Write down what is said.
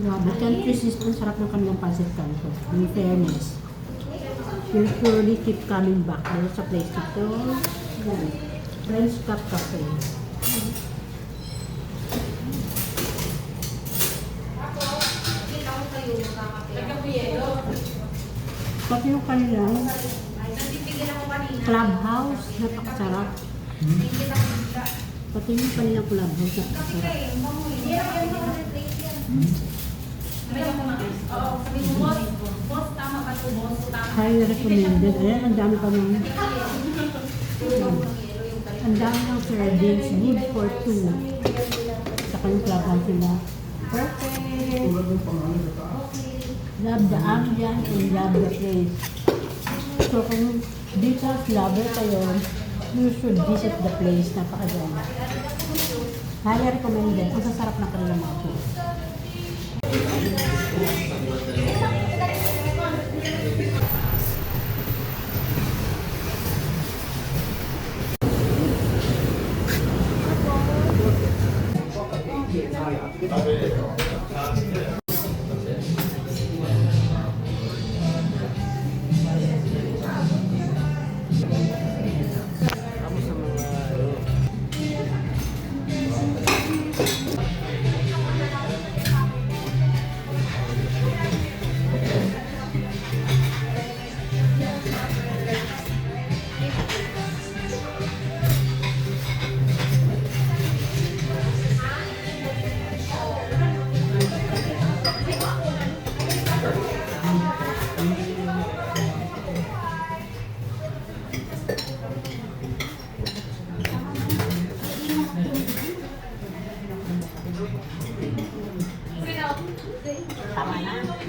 Grabe, country system, sarap ng kanilang pancit canto. In fairness. You'll surely keep coming back dito sa place ito. Yan. French Cup Cafe. Pati yung kanilang clubhouse, napakasarap. Pati yung kanilang clubhouse, napakasarap. Highly recommended. Ayan, ang dami pa ng ang dami ng servings. Good for two. Sa kanilang clubhouse nila. Perfect! Love the ambience and love the place. So kung details lover kayo, you should visit the place. Napakaganda. Highly recommended. Ang sasarap na kanilang mga food. Tama na.